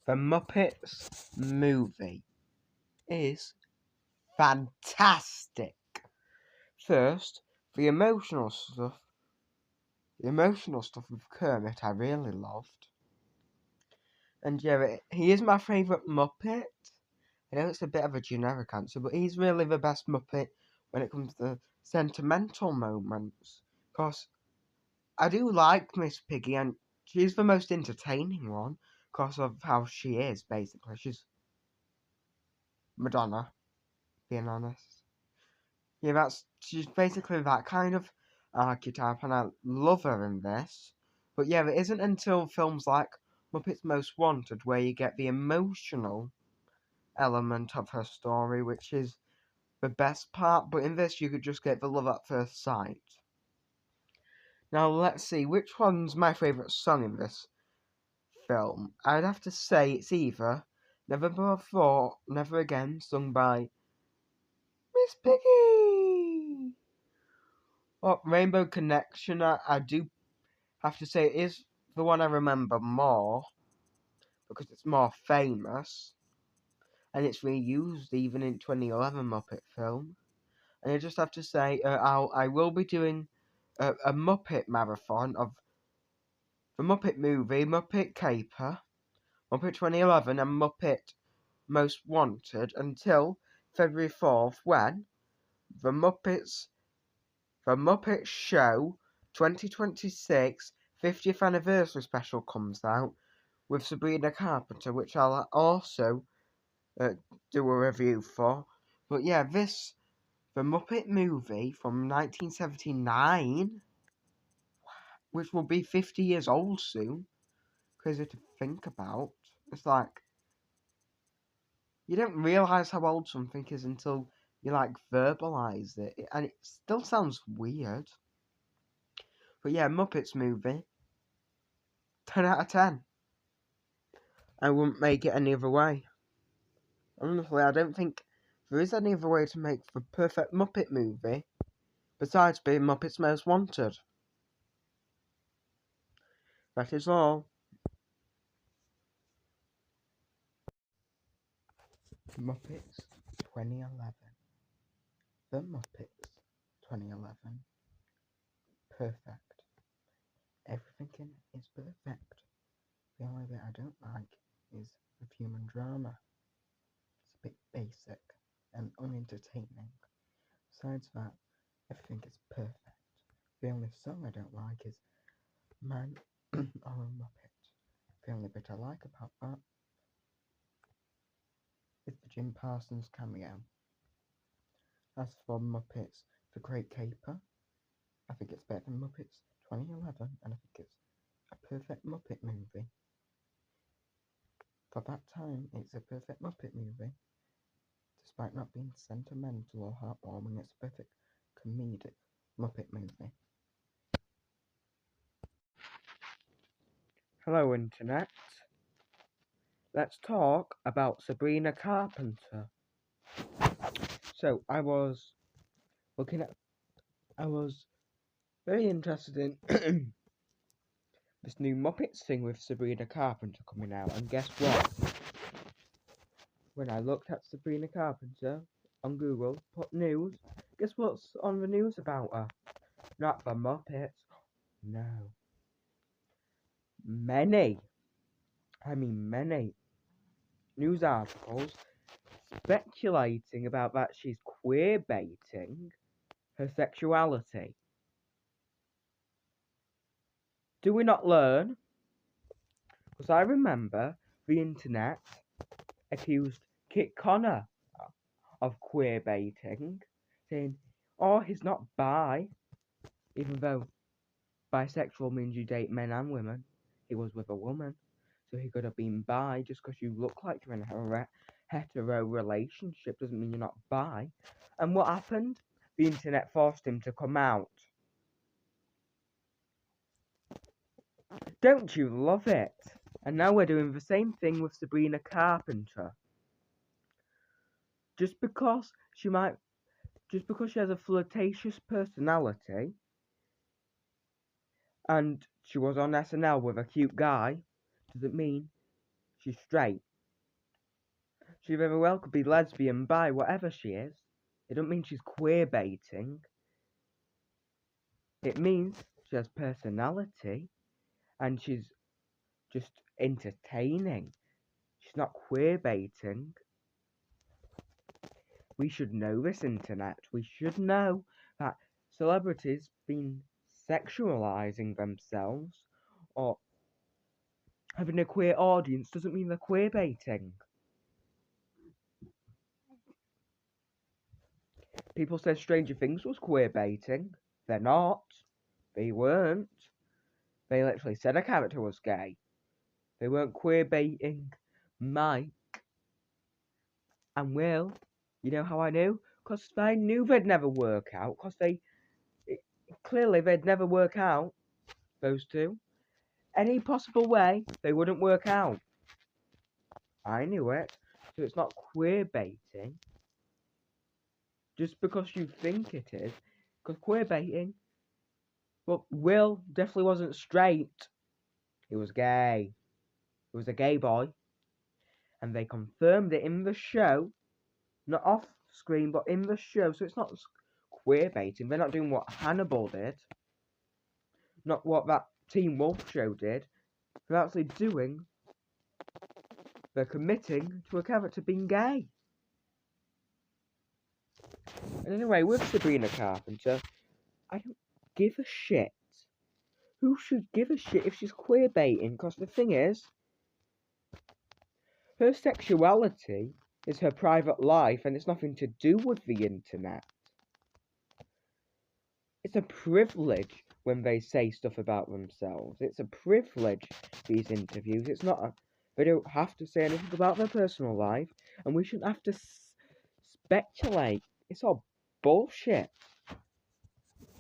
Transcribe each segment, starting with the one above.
The Muppets movie is fantastic. First, the emotional stuff with Kermit I really loved. And yeah, he is my favourite Muppet. I know it's a bit of a generic answer, but he's really the best Muppet when it comes to sentimental moments. Because I do like Miss Piggy, and she's the most entertaining one because of how she is, basically. She's Madonna, being honest. Yeah, she's basically that kind of archetype, and I love her in this. But yeah, it isn't until films like Muppets Most Wanted where you get the emotional element of her story, which is the best part. But in this, you could just get the love at first sight. Now let's see, which one's my favourite song in this film? I'd have to say it's either Never Before, Never Again, sung by Miss Piggy, or Rainbow Connection. I do have to say it is the one I remember more because it's more famous and it's reused even in 2011 Muppet film. And I just have to say I will be doing a Muppet marathon of the Muppet movie, Muppet Caper, Muppet 2011 and Muppet Most Wanted until February 4th when the Muppet Show 2026 50th anniversary special comes out with Sabrina Carpenter, which I'll also do a review for. But yeah, the Muppet movie from 1979, which will be 50 years old soon. Crazy to think about. It's like you don't realise how old something is until you verbalise it, and it still sounds weird. But yeah, Muppets movie, 10 out of 10. I wouldn't make it any other way. Honestly, I don't think there is any other way to make the perfect Muppet movie besides being Muppets Most Wanted. That is all. Muppets 2011. The Muppets 2011. Perfect. Everything in it is perfect. The only bit I don't like is the human drama. It's a bit basic and unentertaining. Besides that, everything is perfect. The only song I don't like is Man or a Muppet. The only bit I like about that is the Jim Parsons cameo. As for Muppets The Great Caper, I think it's better than Muppets 2011, and I think it's a perfect Muppet movie. For that time, it's a perfect Muppet movie. Despite not being sentimental or heartwarming, it's a perfect comedic Muppet movie. Hello, Internet. Let's talk about Sabrina Carpenter. So, I was very interested in this new Muppets thing with Sabrina Carpenter coming out, and guess what? When I looked at Sabrina Carpenter on Google, put news, guess what's on the news about her? Not the Muppets. No. Many news articles speculating about that she's queer baiting her sexuality. Do we not learn? Because I remember the internet accused Kit Connor of queer baiting, saying, oh, he's not bi, even though bisexual means you date men and women. He was with a woman, so he could have been bi. Just because you look like you're in a hetero relationship doesn't mean you're not bi. And what happened? The internet forced him to come out. Don't you love it? And now we're doing the same thing with Sabrina Carpenter. Just because she has a flirtatious personality, and she was on SNL with a cute guy, doesn't mean she's straight. She very well could be lesbian, bi, whatever she is. It don't mean she's queer baiting. It means she has personality and she's just entertaining. She's not queer baiting. We should know this, internet. We should know that celebrities been sexualizing themselves or having a queer audience doesn't mean they're queer baiting. People said Stranger Things was queer baiting. They're not. They weren't. They literally said a character was gay. They weren't queer baiting Mike and Will. You know how I knew? Because I knew they'd never work out. Because clearly they'd never work out, those two. Any possible way, they wouldn't work out. I knew it. So it's not queer baiting. Just because you think it is. Because queer baiting, well, Will definitely wasn't straight. He was gay. He was a gay boy. And they confirmed it in the show. Not off screen, but in the show. So it's not queer baiting. They're not doing what Hannibal did. Not what that Teen Wolf show did. They're actually doing... They're committing to a character being gay. And anyway, with Sabrina Carpenter, I don't give a shit. Who should give a shit if she's queer baiting? Because the thing is, her sexuality is her private life and it's nothing to do with the internet. It's a privilege when they say stuff about themselves. It's a privilege, these interviews. It's not they don't have to say anything about their personal life, and we shouldn't have to speculate. It's all bullshit.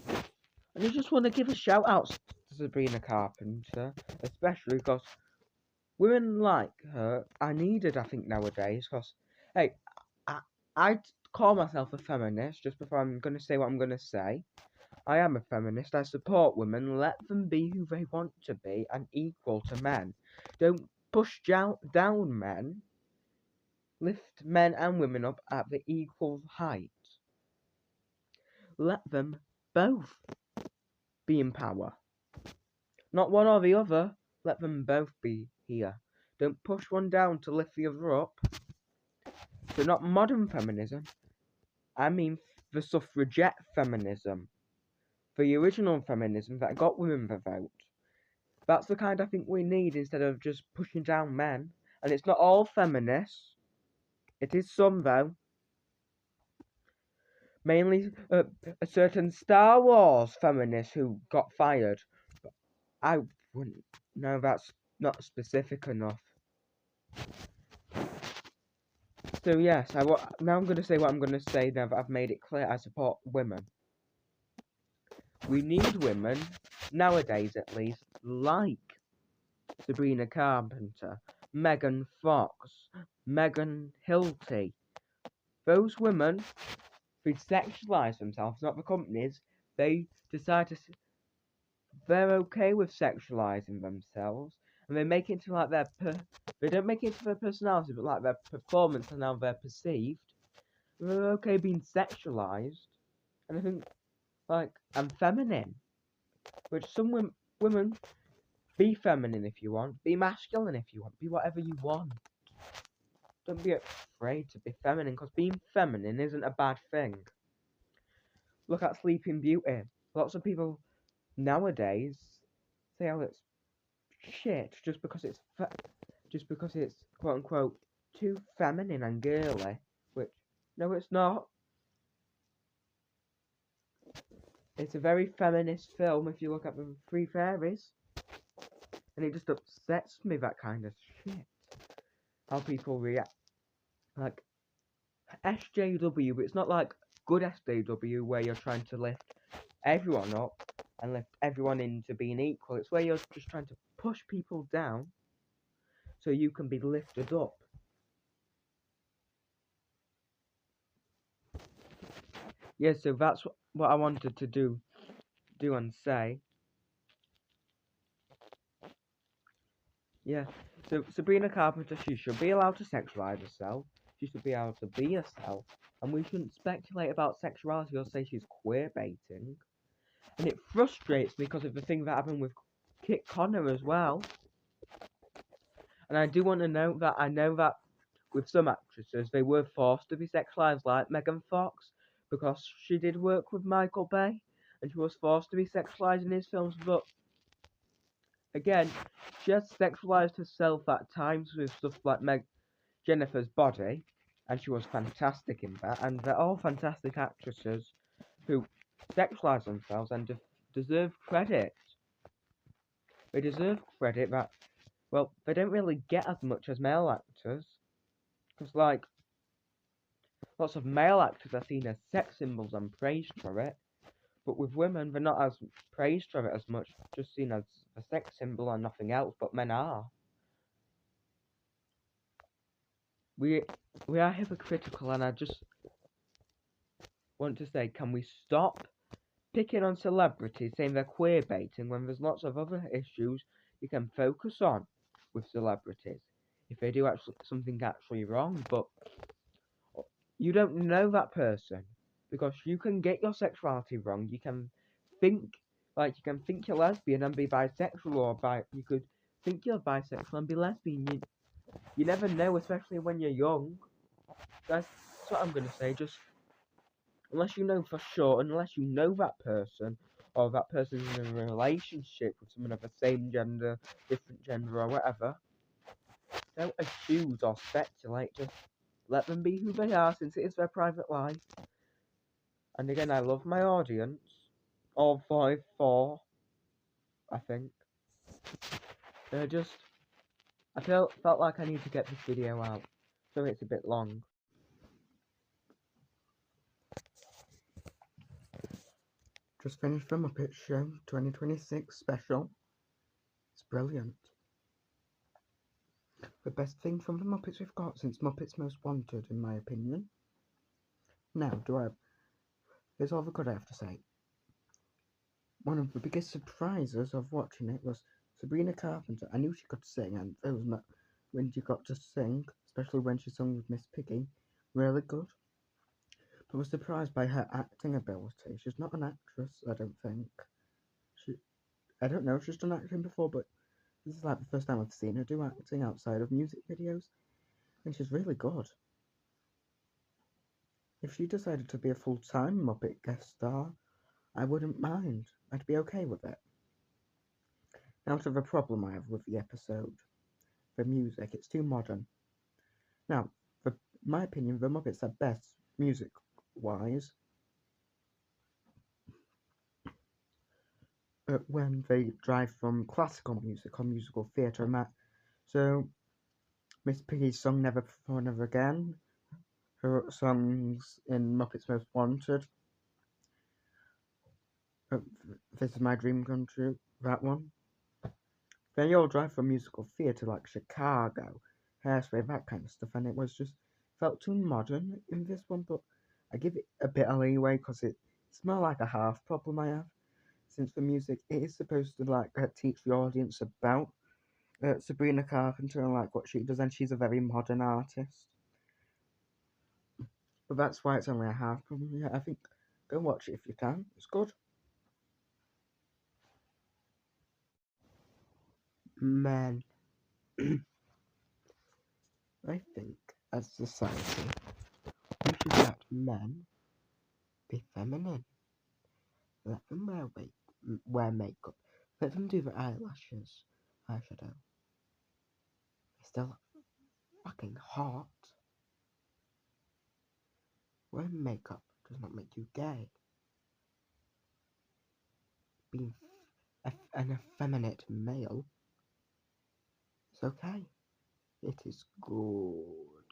And I just want to give a shout out to Sabrina Carpenter, especially because women like her are needed, I think, nowadays. Because, hey, I call myself a feminist just before I'm going to say what I'm going to say. I am a feminist. I support women. Let them be who they want to be and equal to men. Don't push down men. Lift men and women up at the equal height. Let them both be in power. Not one or the other. Let them both be here. Don't push one down to lift the other up. So not modern feminism. I mean the suffragette feminism. The original feminism that got women the vote. That's the kind I think we need instead of just pushing down men. And it's not all feminists. It is some though. Mainly a certain Star Wars feminist who got fired. But I wouldn't. No, that's not specific enough. So yes, now I'm going to say what I'm going to say now that I've made it clear I support women. We need women, nowadays at least, like Sabrina Carpenter, Megan Fox, Megan Hilty. Those women who sexualise themselves, not the companies, they decide to... They're okay with sexualising themselves, and they make it into like they don't make it into their personality, but like their performance and how they're perceived. They're okay being sexualised, and I think, like, I'm feminine, which some women, be feminine if you want, be masculine if you want, be whatever you want. Don't be afraid to be feminine, because being feminine isn't a bad thing. Look at Sleeping Beauty. Lots of people nowadays say, oh, it's shit just because it's quote unquote too feminine and girly, which no, it's not. It's a very feminist film if you look at the Three Fairies, and it just upsets me, that kind of shit, how people react. Like SJW, but it's not like good SJW where you're trying to lift everyone up and lift everyone into being equal. It's where you're just trying to push people down so you can be lifted up. Yeah, so that's what I wanted to do and say. Yeah, So Sabrina Carpenter, she should be allowed to sexualize herself. She should be able to be herself. And we shouldn't speculate about sexuality or say she's queer baiting. And it frustrates me because of the thing that happened with Kit Connor as well. And I do want to note that I know that with some actresses, they were forced to be sexualized, like Megan Fox, because she did work with Michael Bay, and she was forced to be sexualized in his films. But again, she has sexualized herself at times with stuff like Jennifer's Body, and she was fantastic in that. And they're all fantastic actresses who sexualize themselves and deserve credit. They deserve credit that, well, they don't really get as much as male actors. Because, like, lots of male actors are seen as sex symbols and praised for it. But with women, they're not as praised for it as much, just seen as a sex symbol and nothing else, but men are. We are hypocritical, and I just want to say, can we stop picking on celebrities, saying they're queer baiting, when there's lots of other issues you can focus on with celebrities if they do something actually wrong? But you don't know that person, because you can get your sexuality wrong. You can think you're lesbian and be bisexual, or you could think you're bisexual and be lesbian. You never know, especially when you're young. That's what I'm gonna say. Just unless you know for sure, unless you know that person, or that person's in a relationship with someone of the same gender, different gender, or whatever, don't accuse or speculate. Just let them be who they are, since it is their private life. And again, I love my audience. All 4, I think. I felt like I need to get this video out, so it's a bit long. Just finished the Muppets Show 2026 special. It's brilliant. The best thing from the Muppets we've got since Muppets Most Wanted, in my opinion. Now, here's all the good I have to say. One of the biggest surprises of watching it was Sabrina Carpenter. I knew she could sing, and when she got to sing, especially when she sung with Miss Piggy, really good. But was surprised by her acting ability. She's not an actress, I don't think. I don't know if she's done acting before, but this is like the first time I've seen her do acting outside of music videos, and she's really good. If she decided to be a full-time Muppet guest star, I wouldn't mind. I'd be okay with it. Now to the problem I have with the episode. The music, it's too modern. Now, in my opinion, the Muppets are best music-wise when they drive from classical music or musical theatre. So, Miss Piggy's song Never Before Never Again, her songs in Muppets Most Wanted, This Is My Dream Come True, that one. They all drive from musical theatre like Chicago, Hairspray, that kind of stuff, and it felt too modern in this one, but I give it a bit of leeway because it's more like a half problem I have, since the music it is supposed to teach the audience about Sabrina Carpenter and like what she does, and she's a very modern artist. But that's why it's only a half problem. Yeah, I think go watch it if you can. It's good. Men. I think as society we should let men be feminine. Let them wear makeup. Let them do their eyelashes, eyeshadow. They're still fucking hot. Wearing makeup does not make you gay. Being an effeminate male is okay. It is good.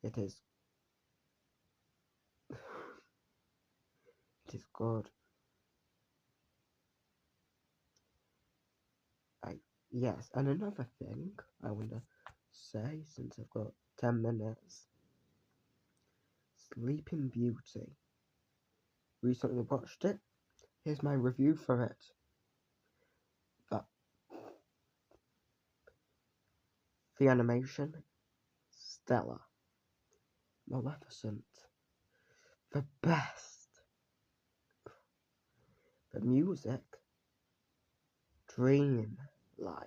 It is. It is good. Yes, and another thing I want to say, since I've got 10 minutes. Sleeping Beauty. Recently watched it. Here's my review for it. That The animation, stellar. Maleficent, the best. The music, dream like.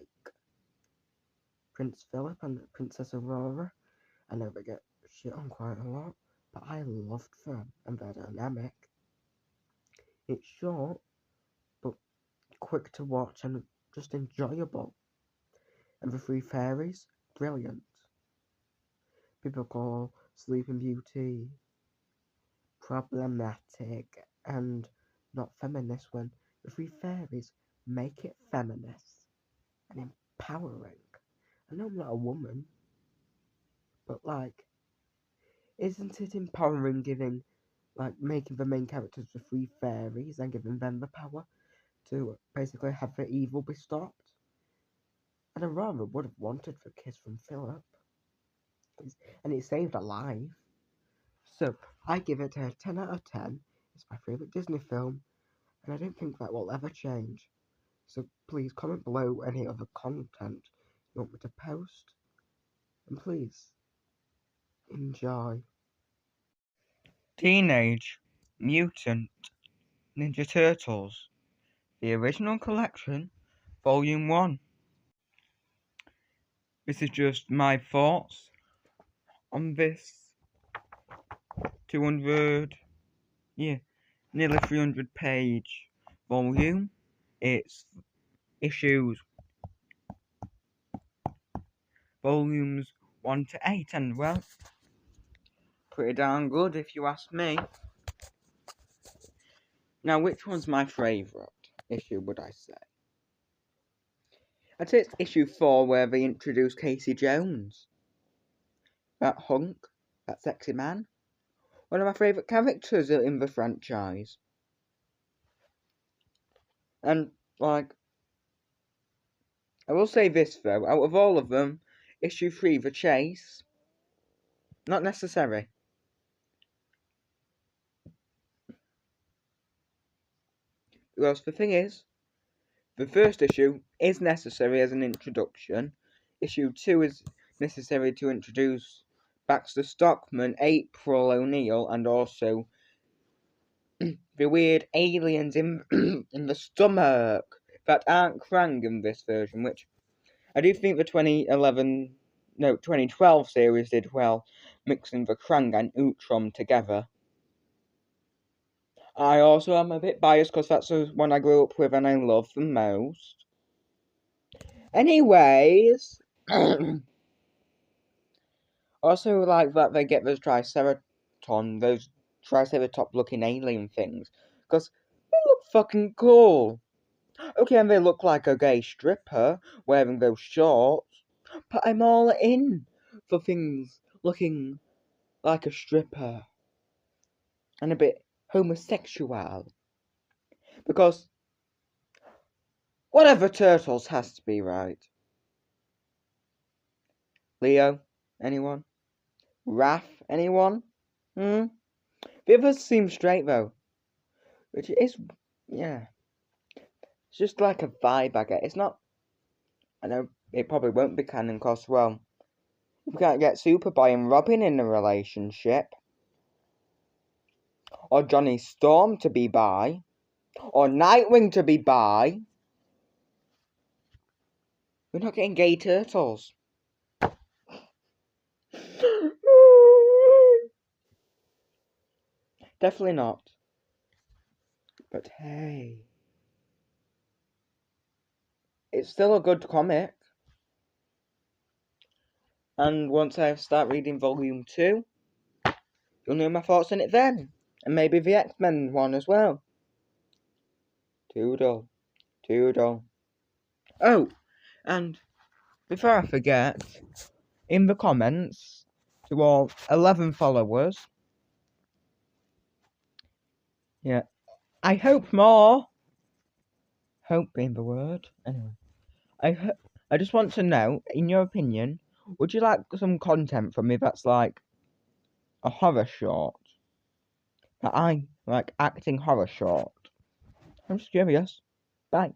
Prince Philip and Princess Aurora, I know they get shit on quite a lot, but I loved them and their dynamic. It's short, but quick to watch and just enjoyable. And the three fairies, brilliant. People call Sleeping Beauty problematic and not feminist when the three fairies make it feminist and empowering. I know I'm not a woman, but like, isn't it empowering giving, like, making the main characters the three fairies and giving them the power to basically have the evil be stopped? And I rather would have wanted the kiss from Philip, and it saved a life. So I give it a 10 out of 10. It's my favourite Disney film, and I don't think that will ever change. So please comment below any other content you want me to post, and please enjoy. Teenage Mutant Ninja Turtles, the original collection, Volume 1. This is just my thoughts on this nearly 300 page volume. It's issues volumes 1 to 8, and well, pretty darn good if you ask me. Now, which one's my favourite issue, would I say? I'd say it's issue 4, where they introduce Casey Jones. That hunk, that sexy man. One of my favourite characters in the franchise. And, like, I will say this though, out of all of them, issue 3, The Chase, not necessary. Because the thing is, the first issue is necessary as an introduction. Issue 2 is necessary to introduce Baxter Stockman, April O'Neil, and also the weird aliens in in the stomach that aren't Krang in this version, which I do think the 2012 series did well, mixing the Krang and Utrom together. I also am a bit biased because that's the one I grew up with and I love the most. Anyways, also like that they get those Triceratop looking alien things, because they look fucking cool. Okay, and they look like a gay stripper wearing those shorts, but I'm all in for things looking like a stripper and a bit homosexual, because whatever turtles has to be right. Leo, anyone? Raph, anyone? The others seem straight though, which is, yeah, it's just like a vibe I get. It's not, I know it probably won't be canon because, well, we can't get Superboy and Robin in a relationship, or Johnny Storm to be bi, or Nightwing to be bi. We're not getting gay turtles. Definitely not. But hey, it's still a good comic. And once I start reading volume 2, you'll know my thoughts on it then. And maybe the X-Men one as well. Toodle. Toodle. Oh, and before I forget, in the comments, to all 11 followers, yeah, I hope more. Hope being the word. Anyway, I just want to know, in your opinion, would you like some content from me that's like a horror short? That I like acting horror short. I'm just curious. Bye.